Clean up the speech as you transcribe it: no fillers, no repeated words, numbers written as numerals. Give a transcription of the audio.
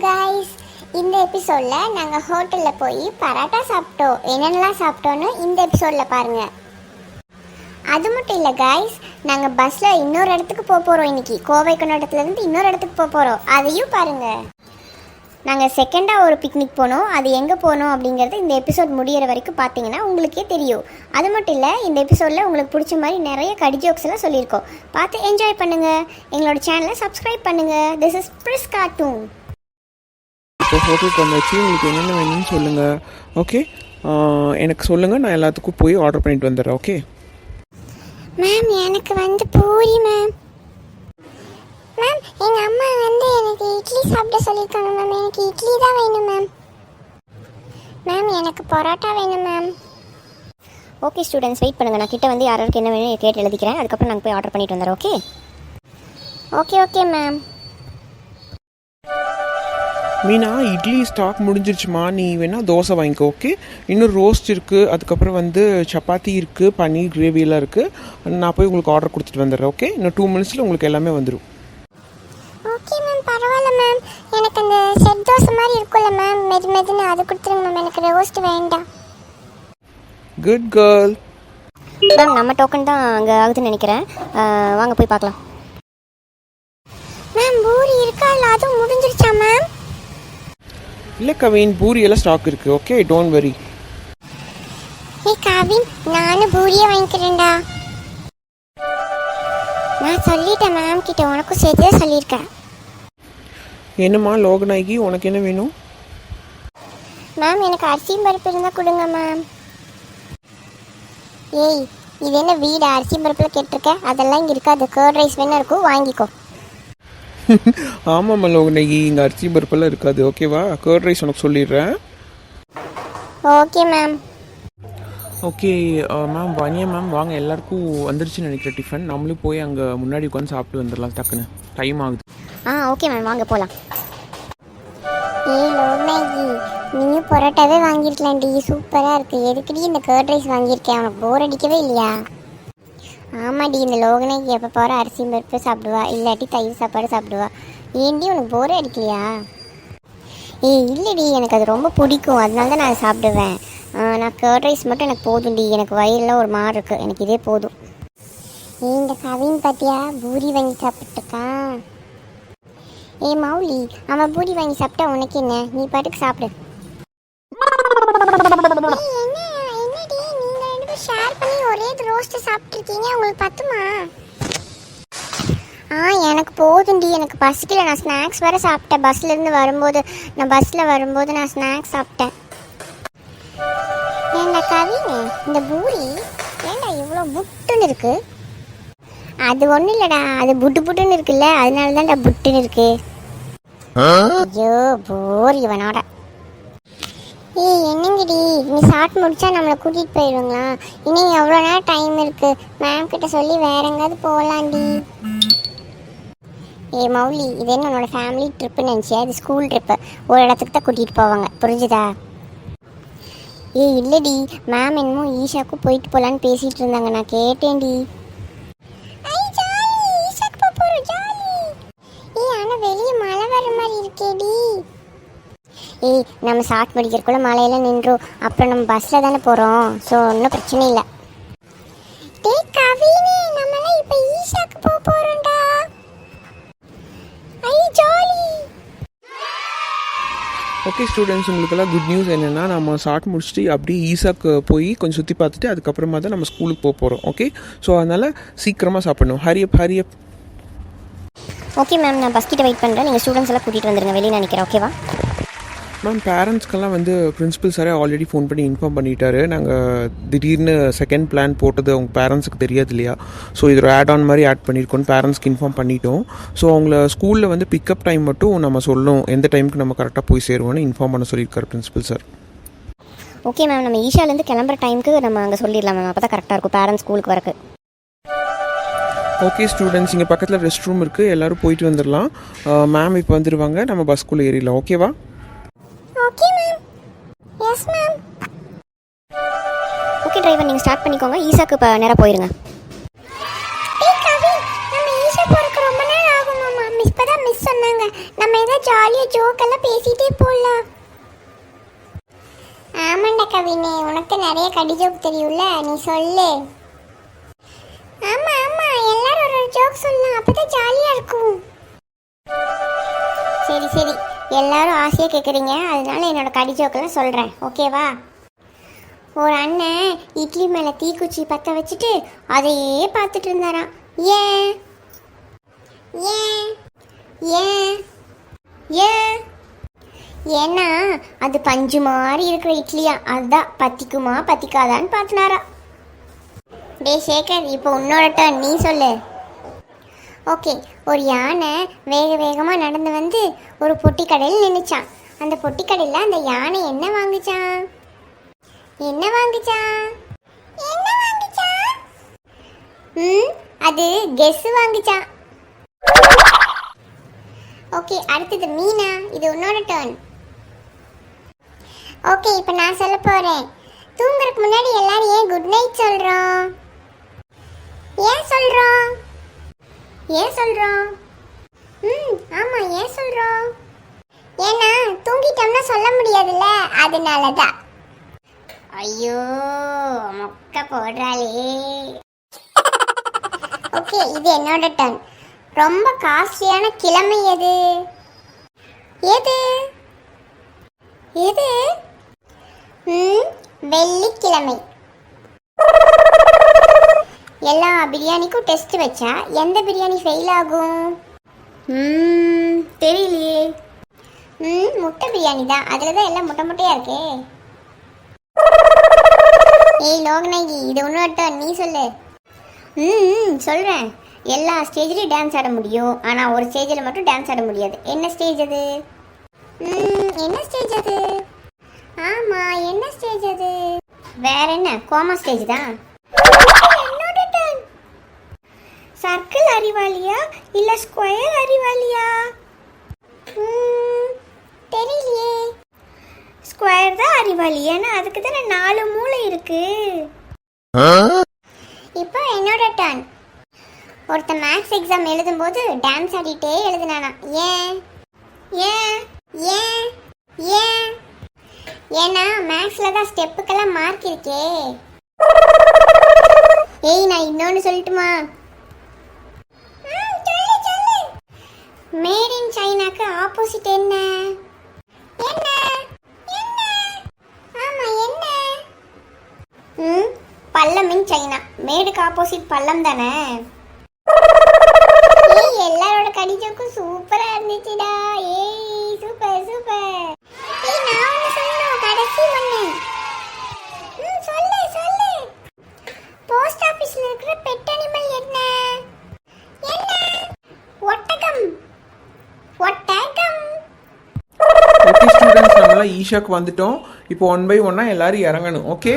Guys, இந்த எபிசோடில் நாங்கள் ஹோட்டலில் போய் பரோட்டா சாப்பிட்டோம். என்னென்னலாம் சாப்பிட்டோன்னு இந்த எபிசோடில் பாருங்கள். அது மட்டும் இல்லை கைஸ், நாங்கள் பஸ்ஸில் இன்னொரு இடத்துக்கு போக போகிறோம். இன்றைக்கி கோவை கொண்டாட்டத்துலேருந்து இன்னொரு இடத்துக்கு போக போகிறோம். அதையும் பாருங்கள். நாங்கள் செகண்டாக ஒரு பிக்னிக் போனோம். அது எங்கே போனோம் அப்படிங்கிறது இந்த எபிசோட் முடிகிற வரைக்கும் பார்த்தீங்கன்னா உங்களுக்கே தெரியும். அது மட்டும் இல்லை, இந்த எபிசோடில் உங்களுக்கு பிடிச்ச மாதிரி நிறைய கடி ஜோக்ஸ் எல்லாம் சொல்லியிருக்கோம். பார்த்து என்ஜாய் பண்ணுங்கள். எங்களோட சேனலை சப்ஸ்கிரைப் பண்ணுங்கள். திஸ் இஸ் பிரிஸ் கார்ட்டூன். இப்போ ஹோட்டலுக்கு வந்தாச்சு. உங்களுக்கு என்னென்ன வேணும்னு சொல்லுங்கள். ஓகே, எனக்கு சொல்லுங்கள், நான் எல்லாத்துக்கும் போய் ஆர்டர் பண்ணிட்டு வந்துடுறேன். ஓகே மேம், எனக்கு பூரி மேம். மேம், எங்கள் அம்மா எனக்கு இட்லி சாப்பிட சொல்லியிருக்காங்க மேம். எனக்கு இட்லி தான் வேணும் மேம். மேம், எனக்கு பரோட்டா வேணும் மேம். ஓகே ஸ்டூடெண்ட்ஸ், வெயிட் பண்ணுங்கள். நான் கிட்ட வந்து யாருக்கு என்ன வேணும் கேட்டு எழுதிக்கிறேன். அதுக்கப்புறம் நாங்கள் போய் ஆர்டர் பண்ணிட்டு வந்துடுறோம். Okay okay ma'am. Meena, idli stock முடிஞ்சிருச்சுமா. நீ வேணால் தோசை வாங்கிக்கோ. ஓகே, இன்னும் ரோஸ்ட் இருக்குது, அதுக்கப்புறம் சப்பாத்தி இருக்குது, பன்னீர் கிரேவியெல்லாம் இருக்குது. நான் போய் உங்களுக்கு ஆர்டர் கொடுத்துட்டு வந்துடுறேன். ஓகே, இன்னும் 2 மினிட்ஸில் உங்களுக்கு எல்லாமே வந்துடும். ஓகே மேம், பரவாயில்ல மேம். எனக்கு அந்த செட் தோசை மாதிரி இருக்குல்ல மேம், மெதுன்னு அது கொடுத்துருங்க மேம். எனக்கு ரோஸ்ட் வேண்டாம். Good girl. மேம், நம்ம டோக்கன் தான் அங்கே ஆகுதுன்னு நினைக்கிறேன். வாங்க போய் பார்க்கலாம். மேம், பூரி இருக்கா இல்லை அதுவும் முடிஞ்சிருச்சா மேம்? இல்லை கவின், பூரியெல்லாம் ஸ்டாக் இருக்குது. Okay, don't worry. ஏ கவின், நானும் பூரியை வாங்கிக்கிறேன்டா. நான் சொல்லிட்டேன் மேம் கிட்ட, உனக்கும் சேர்த்து தான் சொல்லியிருக்கேன். என்னம்மா லோகநாயகி, உனக்கு என்ன வேணும்? மேம், எனக்கு அரிசியும் பருப்பு இருந்தால் கொடுங்க மேம். ஏய், இது என்ன வீடு அரிசியும் பருப்பில் கேட்டிருக்க? அதெல்லாம் இங்கே இருக்காது. கர்ட் ரைஸ் வேணா இருக்கும், வாங்கிக்கோ. ஆமாம்மா லோகநாயகி, இங்கே அரிசி பருப்பெல்லாம் இருக்காது. ஓகேவா? கர்ட் ரைஸ் உனக்கு சொல்லிடுறேன். Okay ma'am. ஓகே மேம், வாணியா மேம், வாங்க. எல்லாருக்கும் வந்துருச்சுன்னு நினைக்கிறேன் டிஃபன். நம்மளும் போய் அங்கே முன்னாடி உட்காந்து சாப்பிட்டு வந்துடலாம். டக்குன்னு டைம் ஆகுது. ஓகே மேம், வாங்க போகலாம். ஏய் லோகநாயகி, நீயும் பரோட்டாவே வாங்கியிருக்கலாம்டி, சூப்பராக இருக்குது. எதுக்குடி இந்த கர்ட் ரைஸ் வாங்கியிருக்கேன்? உனக்கு போர் அடிக்கவே இல்லையா? ஆமாடி, இந்த லோகநாயகி எப்போ போகிற அரிசி பருப்பு சாப்பிடுவா, இல்லாட்டி தயிர் சாப்பாடு சாப்பிடுவா. ஏன்டி, உனக்கு போரே அடிக்கலையா? ஏய் இல்லைடி, எனக்கு அது ரொம்ப பிடிக்கும், அதனால தான் நான் சாப்பிடுவேன். நான் கர்ட் ரைஸ் மட்டும் எனக்கு போதும்டி. எனக்கு வயிறுலாம் ஒரு மாதிரி இருக்குது, எனக்கு இதே போதும். இந்த கவின் பார்த்தியா, பூரி வாங்கி சாப்பிட்டுருக்கான். ஏய் மௌலி, அவன் பூரி வாங்கி சாப்பிட்டா உனக்கு என்ன? நீ பாட்டுக்கு சாப்பிடு. ஷேர் பண்ணி ஒரே ரோஸ்ட் சாப்பிட்டுருக்கீங்க, உங்களுக்கு பத்துமா? எனக்கு போதும்டி, எனக்கு பசிக்கல. நான் ஸ்நாக்ஸ் வேறு சாப்பிட்டேன் பஸ்லேருந்து வரும்போது. நான் ஸ்நாக்ஸ் சாப்பிட்டேன். ஏண்டா கவினு, இந்த பூரி ஏண்டா இவ்வளோ புட்டுன்னு இருக்கு? அது ஒன்றும் இல்லைடா, அது புட்டுன்னு இருக்குல்ல, அதனால தான்டா புட்டுன்னு இருக்கு. ஐயோ போர் இவனோட. ஏய் என்னங்கடி, நீ சாப்பிட்டு முடிச்சா நம்மளை கூட்டிகிட்டு போயிடுவாங்களா? இன்னும் எவ்வளோ நேரம் டைம் இருக்குது? மேம் கிட்ட சொல்லி வேற எங்கேயாவது போகலாண்டி. ஏய் மௌலி, இது என்ன உன்னோட ஃபேமிலி ட்ரிப்புன்னு நினச்சியா? இது ஸ்கூல் ட்ரிப்பு, ஒரு இடத்துக்கு தான் கூட்டிகிட்டு போவாங்க, புரிஞ்சுதா? ஏய் இல்லைடி, மேம் என்னமோ ஈஷாவுக்கும் போயிட்டு போகலான்னு பேசிகிட்டு இருந்தாங்க, நான் கேட்டேன்டி. ஏய் ஆனால் வெளியே மழை வர மாதிரி இருக்கேடி. ஏய், நம்ம சாட் படிக்கிறக்குள்ள மழையெல்லாம் நின்றோம். அப்புறம் நம்ம பஸ்ஸில் தானே போகிறோம், ஸோ ஒன்றும் பிரச்சனை இல்லை. டேய் கவினே, நம்மளாம் இப்போ ஈஷாக்கு போகிறோம்டா. ஐ ஜாலி. ஓகே ஸ்டூடெண்ட்ஸ், உங்களுக்கெல்லாம் குட் நியூஸ் என்னென்னா, நம்ம ஷார்ட் முடிச்சுட்டு அப்படியே ஈஸாக்கு போய் கொஞ்சம் சுற்றி பார்த்துட்டு அதுக்கப்புறமா தான் நம்ம ஸ்கூலுக்கு போகிறோம். ஓகே, ஸோ அதனால் சீக்கிரமாக சாப்பிடணும். ஹரியப். ஓகே மேம், நான் பஸ் கிட்ட வெயிட் பண்ணுறேன். நீங்கள் ஸ்டூடெண்ட்ஸ் எல்லாம் கூட்டிகிட்டு வந்துடுங்க, வெளியே நினைக்கிறேன். ஓகேவா? மேம், பேரண்ட்ஸ்க்கெல்லாம் பிரின்சிபல் சாரே ஆல்ரெடி ஃபோன் பண்ணி இன்ஃபார்ம் பண்ணிட்டாரு. நாங்கள் திடீர்னு செகண்ட் பிளான் போட்டது அவங்க பேரண்ட்ஸுக்கு தெரியாது இல்லையா? ஸோ இது ஒரு ஆட் ஆன் மாதிரி ஆட் பண்ணியிருக்கோன்னு பேரண்ட்ஸ்க்கு இன்ஃபார்ம் பண்ணிட்டோம். ஸோ அவங்கள ஸ்கூலில் பிக்கப் டைம் மட்டும் நம்ம சொல்லணும், எந்த டைமுக்கு நம்ம கரெக்டாக போய் சேருவோன்னு இன்ஃபார்ம் பண்ண சொல்லியிருக்காரு பிரின்சிபல் சார். ஓகே மேம், நம்ம ஈஷாலேருந்து கிளம்புற டைமுக்கு நம்ம அங்கே சொல்லிடலாம் மேம், அப்போ தான் கரெக்டாக இருக்கும் பேரண்ட்ஸ் ஸ்கூலுக்கு வரக்கு. ஓகே ஸ்டூடெண்ட்ஸ், இங்கே பக்கத்தில் ரெஸ்ட் ரூம் இருக்குது, எல்லோரும் போயிட்டு வந்துடலாம். மேம் இப்போ வந்துடுவாங்க, நம்ம பஸ்க்குள்ளே ஏறிடலாம். ஓகேவா? Okay ma'am. Yes ma'am. Okay driver, நீங்கள் ஸ்டார்ட் பண்ணிக்கோங்க. ஈஷாக்கு இப்போ நேராக போயிருங்க. ஏய் கவின், நம்ம ஈஷா போறதுக்கு ரொம்ப நேரம் ஆகும் மாமா. மிஸ் சொன்னாங்க நம்ம ஏதாவது ஜாலியாக ஜோக்கெல்லாம் பேசிட்டே போடலாம். ஆமாண்டா கவினே, உனக்கு நிறைய கடி ஜோக் தெரியும்ல, நீ சொல்லு. ஆமா ஆமா, எல்லாரும் ஒரு ஜோக் சொல்லலாம், அப்பதான் ஜாலியா இருக்கும். சரி சரி, எல்லாரும் ஆசையா கேட்குறீங்க, அதனால என்னோட கடி ஜோக்கெல்லாம் சொல்றேன், ஓகேவா? ஒரு அண்ணன் இட்லி மேல தீக்குச்சி பற்ற வச்சுட்டு அதையே பார்த்துட்டு இருந்தாராம். ஏன் ஏன் ஏன் ஏன் ஏன்னா அது பஞ்சு மாதிரி இருக்கிற இட்லியா, அதுதான் பத்திக்குமா பத்திக்காதான்னு பார்த்தினாரா. டே சேகர், இப்போ உன்னோட டர்ன், நீ சொல்லு. ஓகே, ஒரு யானை வேக வேகமாக நடந்து வந்து ஒரு பொட்டி கடையில் நின்றுச்சான். அந்த பொட்டி கடையில் அந்த யானை என்ன வாங்குச்சான்? என்ன வாங்குச்சான்? என்ன வாங்குச்சான்? அது கெஸ் வாங்குச்சான். ஓகே, அடுத்தது மீனா, இது உன்னோட டர்ன். ஓகே, இப்போ நான் சொல்ல போறேன். தூங்குறதுக்கு முன்னாடி எல்லாரும் ஏன் குட் நைட் சொல்றோம்? ஏன் சொல்றோம்? ஏன் சொல்றோம்? ஆமா, ஏன் சொல்றோம்? ஏன்னா தூங்கிட்டோம்னா சொல்ல முடியாதுல்ல, அதனால தான். ஐயோ, மொக்க போடுறாளே. ஓகே, இது என்னோட டர்ன். ரொம்ப காஸ்ட்லியான கிழமை எது? எது எது? வெள்ளிக்கிழமை. எல்லா பிரியாணிக்கும் டெஸ்ட் வச்சா எந்த பிரியாணி ஃபெயில் ஆகும்? தெரியலையே. முட்டை பிரியாணி தான், அதில் தான் எல்லாம் முட்டை முட்டையாக இருக்கே. ஏய் லோகநாயகி, இது உன்னோட டர்ன், நீ சொல்லு. சொல்கிறேன். எல்லா ஸ்டேஜ்லேயும் டான்ஸ் ஆட முடியும், ஆனால் ஒரு ஸ்டேஜில் மட்டும் டான்ஸ் ஆட முடியாது. என்ன ஸ்டேஜ் அது? என்ன ஸ்டேஜ் அது? ஆமாம், என்ன ஸ்டேஜ் அது? வேற என்ன, கோமா ஸ்டேஜ் தான். என்னோட டர்ன். சர்க்கிள் அறிவாளியா இல்லை ஸ்கொயர் அறிவாளியா? தெரியலையே. ஸ்கொயர் தான் அறிவாளி, ஏன்னா அதுக்கு தானே 4 மூளை இருக்கு. இப்போ என்னோட டர்ன். ஒருத்தன் மேக்ஸ் எக்ஸாம் எழுதும்போது டான்ஸ் ஆடிட்டே எழுதுனானா. ஏன் ஏன் ஏன் ஏன்? ஏன்னா மேக்ஸில் தான் ஸ்டெப்புக்கெல்லாம் மார்க் இருக்கே. ஏய், நான் இன்னொன்று சொல்லட்டுமா? மேட் இன் சைனாக்கு ஆப்போசிட் என்ன? என்ன என்ன? ஆமா, என்ன? பள்ளம் இன் சைனா. மேடுக்கு ஆப்போசிட் பள்ளம் தானே. ஏய், எல்லாரோட கடிஜோக்கும் சூப்பரா இருந்துச்சுடா. ஏய், சூப்பர் சூப்பர். ஏய், நான் ஒன்னு சொல்லணும், கடைசி ஒன்னு. சொல்லு சொல்லு. போஸ்ட் ஆபீஸ்ல இருக்கிற பெட் அனிமல் என்ன? என்ன? ஒட்டகம். ஒட்டகம். ஓகே ஸ்டூடெண்ட்ஸ், நம்மளாம் ஈஷாக்கு வந்துட்டோம். இப்போ 1 by 1 எல்லாரும் இறங்கணும். ஓகே.